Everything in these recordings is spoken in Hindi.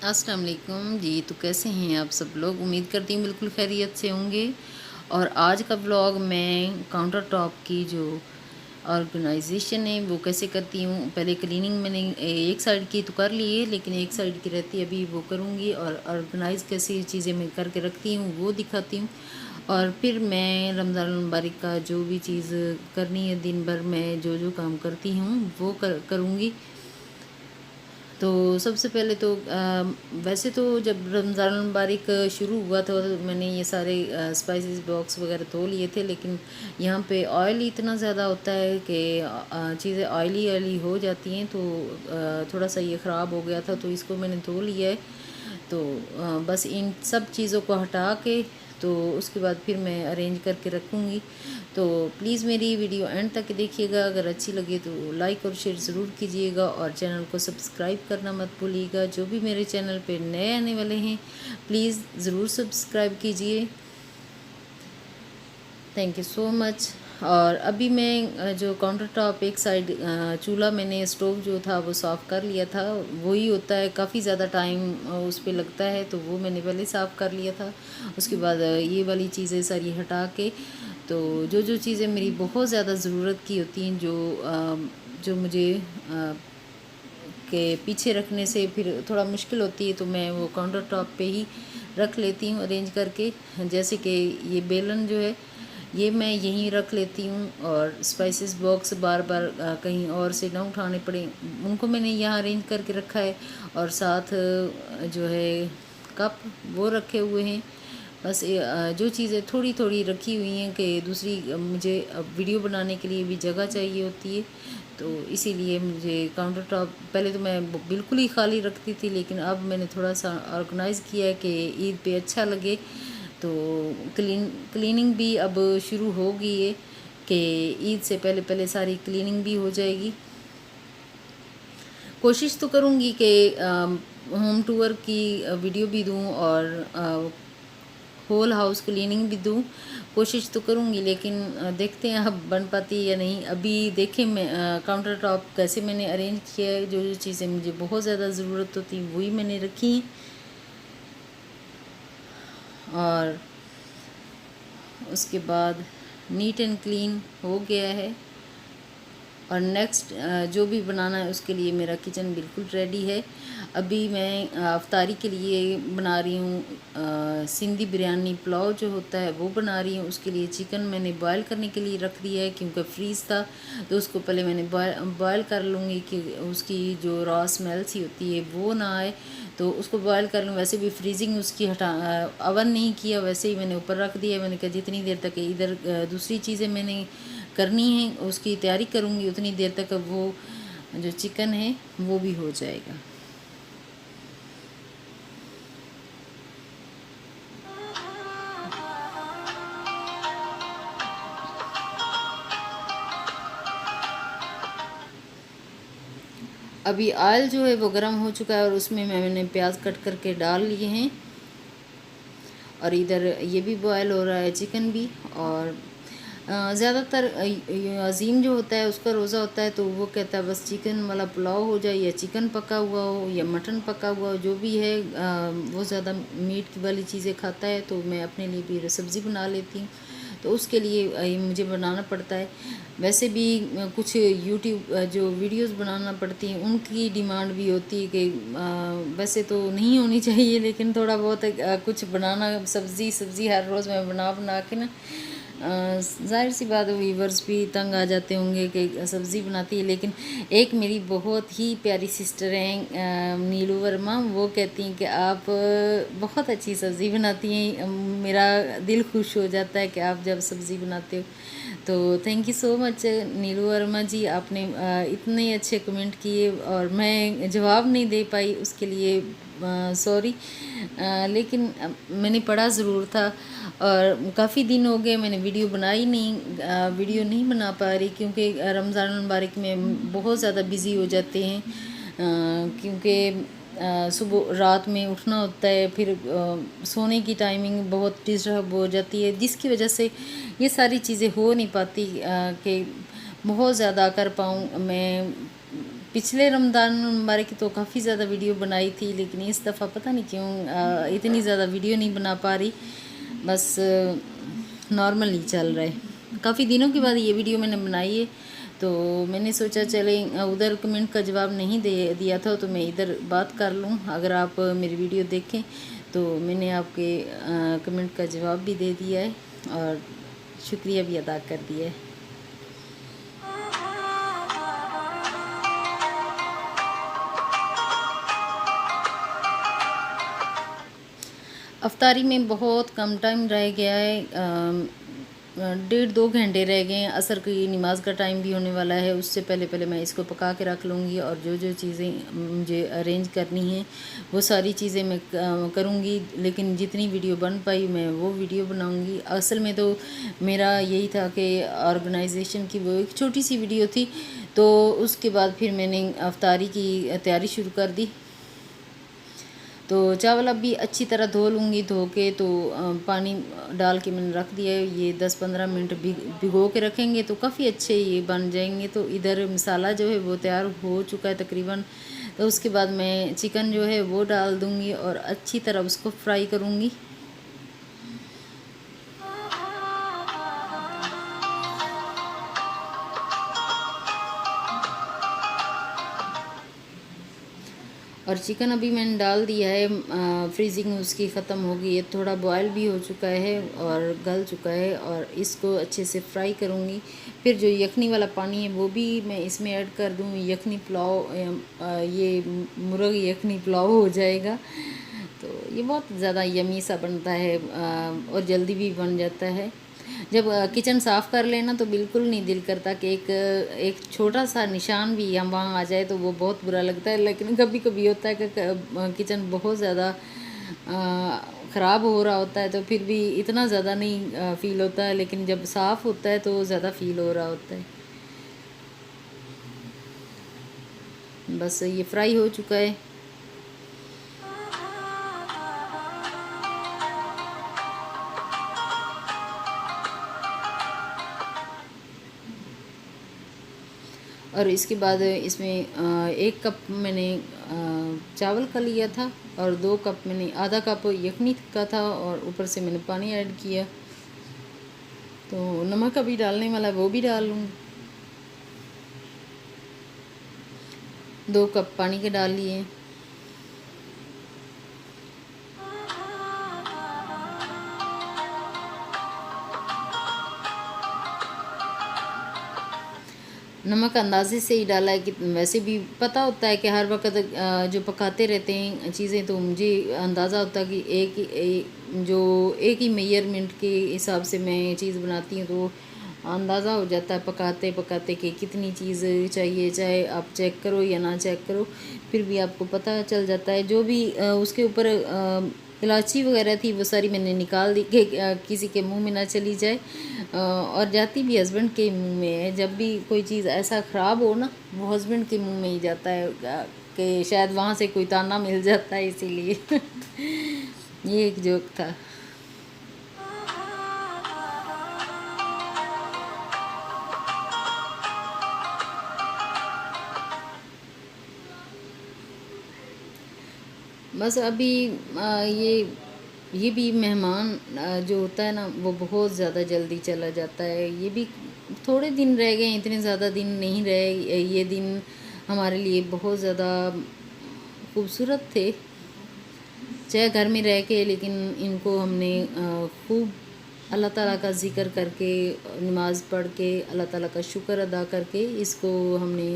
अस्सलाम वालेकुम जी। तो कैसे हैं आप सब लोग? उम्मीद करती हूँ बिल्कुल खैरियत से होंगे। और आज का व्लॉग मैं काउंटर टॉप की जो ऑर्गेनाइजेशन है वो कैसे करती हूँ। पहले क्लीनिंग मैंने एक साइड की तो कर ली है, लेकिन एक साइड की रहती है अभी, वो करूँगी। और ऑर्गेनाइज़ कैसी चीज़ें मैं करके रखती हूँ वो दिखाती हूँ। और फिर मैं रमज़ान मुबारक का जो भी चीज़ करनी है दिन भर में जो जो काम करती हूँ वो करूँगी। तो सबसे पहले तो वैसे तो जब रमज़ान मुबारक शुरू हुआ था तो मैंने ये सारे स्पाइसेस बॉक्स वगैरह धो लिए थे, लेकिन यहाँ पे ऑयल इतना ज़्यादा होता है कि चीज़ें ऑयली ऑयली हो जाती हैं। तो थोड़ा सा ये ख़राब हो गया था, तो इसको मैंने धो लिया है। तो बस इन सब चीज़ों को हटा के तो उसके बाद फिर मैं अरेंज करके रखूँगी। तो प्लीज़ मेरी वीडियो एंड तक देखिएगा। अगर अच्छी लगे तो लाइक और शेयर ज़रूर कीजिएगा, और चैनल को सब्सक्राइब करना मत भूलिएगा। जो भी मेरे चैनल पे नए आने वाले हैं प्लीज़ ज़रूर सब्सक्राइब कीजिए। Thank you so much. और अभी मैं जो काउंटर टॉप एक साइड चूल्हा मैंने स्टोव जो था वो साफ़ कर लिया था। वही होता है, काफ़ी ज़्यादा टाइम उस पे लगता है, तो वो मैंने पहले साफ़ कर लिया था। उसके बाद ये वाली चीज़ें सारी हटा के तो जो जो चीज़ें मेरी बहुत ज़्यादा ज़रूरत की होती हैं, जो मुझे के पीछे रखने से फिर थोड़ा मुश्किल होती है, तो मैं वो काउंटर टॉप पे ही रख लेती हूँ अरेंज करके। जैसे कि ये बेलन जो है ये मैं यहीं रख लेती हूँ, और स्पाइसेस बॉक्स बार बार कहीं और से ना उठाने पड़े उनको मैंने यहाँ अरेंज करके रखा है। और साथ जो है कप वो रखे हुए हैं। बस जो चीज़ें थोड़ी थोड़ी रखी हुई हैं कि दूसरी मुझे वीडियो बनाने के लिए भी जगह चाहिए होती है, तो इसीलिए मुझे काउंटर टॉप पहले तो मैं बिल्कुल ही खाली रखती थी, लेकिन अब मैंने थोड़ा सा ऑर्गेनाइज़ किया है कि ईद पे अच्छा लगे। तो क्लीनिंग भी अब शुरू हो गई है कि ईद से पहले पहले सारी क्लीनिंग भी हो जाएगी। कोशिश तो करूँगी कि होम टूर की वीडियो भी दूँ, और होल हाउस क्लीनिंग भी दूँ। कोशिश तो करूँगी, लेकिन देखते हैं अब बन पाती है या नहीं। अभी देखें मैं काउंटर टॉप कैसे मैंने अरेंज किया है। जो जो चीज़ें मुझे बहुत ज़्यादा ज़रूरत होती वही मैंने रखी हैं। और उसके बाद नीट एंड क्लीन हो गया है। और नेक्स्ट जो भी बनाना है उसके लिए मेरा किचन बिल्कुल रेडी है। अभी मैं अफ्तारी के लिए बना रही हूँ सिंधी बिरयानी पुलाव जो होता है वो बना रही हूँ। उसके लिए चिकन मैंने बॉयल करने के लिए रख दिया है, क्योंकि फ्रीज़ था, तो उसको पहले मैंने बॉयल कर लूँगी कि उसकी जो रॉ स्मेल सी होती है वो ना आए। तो उसको बॉयल कर लूँ। वैसे भी फ्रीजिंग उसकी अवन नहीं किया, वैसे ही मैंने ऊपर रख दिया। मैंने कहा जितनी देर तक इधर दूसरी चीज़ें मैंने करनी है उसकी तैयारी करूँगी, उतनी देर तक वो जो चिकन है वो भी हो जाएगा। अभी ऑयल जो है वो गर्म हो चुका है, और उसमें मैंने प्याज कट करके डाल लिए हैं। और इधर ये भी बॉयल हो रहा है, चिकन भी। और ज़्यादातर अज़ीम जो होता है उसका रोज़ा होता है, तो वो कहता है बस चिकन वाला पुलाव हो जाए, या चिकन पका हुआ हो या मटन पका हुआ हो, जो भी है। वो ज़्यादा मीट वाली चीज़ें खाता है, तो मैं अपने लिए भी सब्ज़ी बना लेती हूँ। तो उसके लिए मुझे बनाना पड़ता है। वैसे भी कुछ यूट्यूब जो वीडियोस बनाना पड़ती हैं उनकी डिमांड भी होती है कि वैसे तो नहीं होनी चाहिए, लेकिन थोड़ा बहुत कुछ बनाना, सब्ज़ी सब्ज़ी हर रोज़ मैं बना बना के ना, ज़ाहिर सी बात है व्यूवर्स भी तंग आ जाते होंगे कि सब्ज़ी बनाती है। लेकिन एक मेरी बहुत ही प्यारी सिस्टर हैं नीलू वर्मा, वो कहती हैं कि आप बहुत अच्छी सब्ज़ी बनाती हैं। मेरा दिल खुश हो जाता है कि आप जब सब्ज़ी बनाते हो। तो थैंक यू सो मच नीलू वर्मा जी, आपने इतने अच्छे कमेंट किए और मैं जवाब नहीं दे पाई, उसके लिए सॉरी। लेकिन मैंने पढ़ा ज़रूर था। और काफ़ी दिन हो गए मैंने वीडियो नहीं बना पा रही, क्योंकि रमज़ान मुबारक में बहुत ज़्यादा बिज़ी हो जाते हैं। क्योंकि सुबह रात में उठना होता है, फिर सोने की टाइमिंग बहुत डिस्टर्ब हो जाती है, जिसकी वजह से ये सारी चीज़ें हो नहीं पाती कि बहुत ज़्यादा कर पाऊँ मैं। पिछले रमज़ान मुबारक की तो काफ़ी ज़्यादा वीडियो बनाई थी, लेकिन इस दफ़ा पता नहीं क्यों इतनी ज़्यादा वीडियो नहीं बना पा रही, बस नॉर्मल ही चल रहा है। काफ़ी दिनों के बाद ये वीडियो मैंने बनाई है, तो मैंने सोचा चले उधर कमेंट का जवाब नहीं दे दिया था तो मैं इधर बात कर लूँ। अगर आप मेरी वीडियो देखें तो मैंने आपके कमेंट का जवाब भी दे दिया है और शुक्रिया भी अदा कर दिया है। अफ्तारी में बहुत कम टाइम रह गया है, 1.5-2 घंटे रह गए हैं। असर की नमाज का टाइम भी होने वाला है, उससे पहले पहले मैं इसको पका के रख लूँगी और जो जो चीज़ें मुझे अरेंज करनी हैं वो सारी चीज़ें मैं करूँगी। लेकिन जितनी वीडियो बन पाई मैं वो वीडियो बनाऊँगी। असल में तो मेरा यही था कि ऑर्गेनाइजेशन की वो एक छोटी सी वीडियो थी, तो उसके बाद फिर मैंने अफ्तारी की तैयारी शुरू कर दी। तो चावल अब भी अच्छी तरह धो लूँगी। धो के तो पानी डाल के मैंने रख दिया है। ये 10-15 मिनट भिगो के रखेंगे तो काफ़ी अच्छे ये बन जाएंगे। तो इधर मसाला जो है वो तैयार हो चुका है तकरीबन। तो उसके बाद मैं चिकन जो है वो डाल दूँगी और अच्छी तरह उसको फ्राई करूँगी। और चिकन अभी मैंने डाल दिया है, फ्रीजिंग उसकी ख़त्म हो गई है, थोड़ा बॉयल भी हो चुका है और गल चुका है। और इसको अच्छे से फ्राई करूँगी। फिर जो यखनी वाला पानी है वो भी मैं इसमें ऐड कर दूँ। यखनी पुलाव, ये मुर्ग यखनी पुलाव हो जाएगा। तो ये बहुत ज़्यादा यमी सा बनता है और जल्दी भी बन जाता है। जब किचन साफ़ कर लेना तो बिल्कुल नहीं दिल करता कि एक छोटा सा निशान भी हम वहाँ आ जाए तो वो बहुत बुरा लगता है। लेकिन कभी कभी होता है कि किचन बहुत ज़्यादा ख़राब हो रहा होता है तो फिर भी इतना ज़्यादा नहीं फ़ील होता है, लेकिन जब साफ़ होता है तो ज़्यादा फ़ील हो रहा होता है। बस ये फ्राई हो चुका है। और इसके बाद इसमें 1 कप मैंने चावल का लिया था और 2 कप मैंने आधा कप यखनी का था और ऊपर से मैंने पानी ऐड किया। तो नमक अभी डालने वाला वो भी डाल लूँगी। 2 कप पानी के डाल लिए। नमक अंदाजे से ही डाला है कि वैसे भी पता होता है कि हर वक्त जो पकाते रहते हैं चीज़ें तो मुझे अंदाज़ा होता है कि एक ही मेजरमेंट के हिसाब से मैं चीज़ बनाती हूँ। तो अंदाज़ा हो जाता है पकाते पकाते कि कितनी चीज़ चाहिए, चाहे आप चेक करो या ना चेक करो फिर भी आपको पता चल जाता है। जो भी उसके ऊपर इलायची वगैरह थी वो सारी मैंने निकाल दी कि किसी के मुंह में ना चली जाए, और जाती भी हस्बैंड के मुंह में है। जब भी कोई चीज़ ऐसा ख़राब हो ना वो हस्बैंड के मुंह में ही जाता है कि शायद वहाँ से कोई ताना मिल जाता है, इसीलिए ये एक जोक था। बस अभी ये भी मेहमान जो होता है ना वो बहुत ज़्यादा जल्दी चला जाता है। ये भी थोड़े दिन रह गए, इतने ज़्यादा दिन नहीं रहे। ये दिन हमारे लिए बहुत ज़्यादा खूबसूरत थे, चाहे घर में रह के, लेकिन इनको हमने खूब अल्लाह ताला का ज़िक्र करके, नमाज़ पढ़ के, अल्लाह ताला का शुक्र अदा करके इसको हमने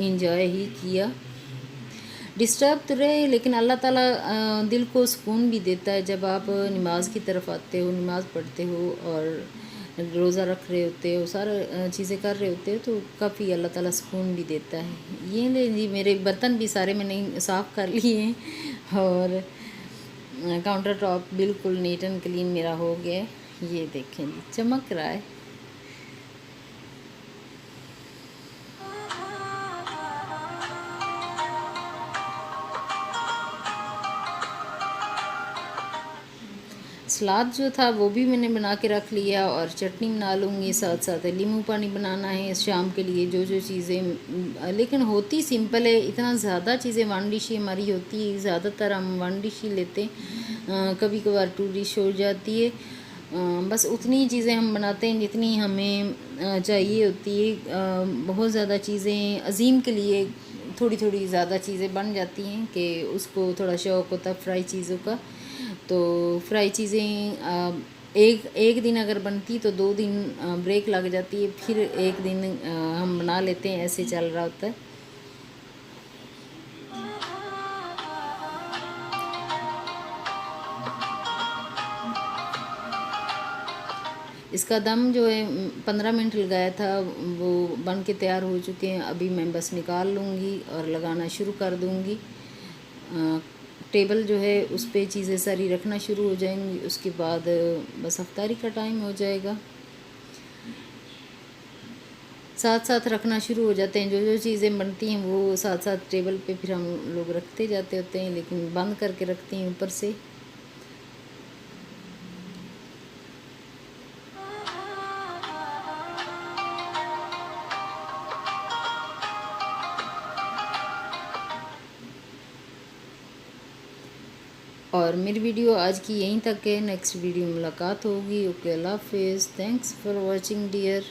इंजॉय ही किया। डिस्टर्ब तो रहे लेकिन अल्लाह ताला दिल को सुकून भी देता है। जब आप नमाज की तरफ आते हो, नमाज़ पढ़ते हो और रोज़ा रख रहे होते हो, सारा चीज़ें कर रहे होते हो तो काफ़ी अल्लाह ताला सुकून भी देता है। ये ले जी, मेरे बर्तन भी सारे मैंने साफ़ कर लिए हैं और काउंटर टॉप बिल्कुल नीट एंड क्लीन मेरा हो गया है। ये देखें जी, चमक रहा है। सलाद जो था वो भी मैंने बना के रख लिया और चटनी बना लूँगी, साथ साथ नींबू पानी बनाना है शाम के लिए। जो जो चीज़ें लेकिन होती सिंपल है, इतना ज़्यादा चीज़ें वन डिश ही हमारी होती है, ज़्यादातर हम वन डिश ही लेते हैं, कभी कभार टू डिश हो जाती है। बस उतनी ही चीज़ें हम बनाते हैं जितनी हमें चाहिए होती है। बहुत ज़्यादा चीज़ें अज़ीम के लिए थोड़ी थोड़ी ज़्यादा चीज़ें बन जाती हैं कि उसको थोड़ा शौक़ होता है फ्राई चीज़ों का। तो फ्राई चीज़ें एक एक दिन अगर बनती तो 2 दिन ब्रेक लग जाती है, फिर एक दिन हम बना लेते हैं, ऐसे चल रहा होता है। इसका दम जो है 15 मिनट लगाया था, वो बन के तैयार हो चुके हैं। अभी मैं बस निकाल लूँगी और लगाना शुरू कर दूँगी। टेबल जो है उस पर चीज़ें सारी रखना शुरू हो जाएंगी, उसके बाद बस अफ्तारी का टाइम हो जाएगा। साथ साथ रखना शुरू हो जाते हैं, जो जो चीज़ें बनती हैं वो साथ साथ टेबल पे फिर हम लोग रखते जाते होते हैं, लेकिन बंद करके रखते हैं ऊपर से। और मेरी वीडियो आज की यहीं तक है, नेक्स्ट वीडियो मुलाकात होगी। ओके, अल्लाह हाफिज़, थैंक्स फॉर वॉचिंग डियर।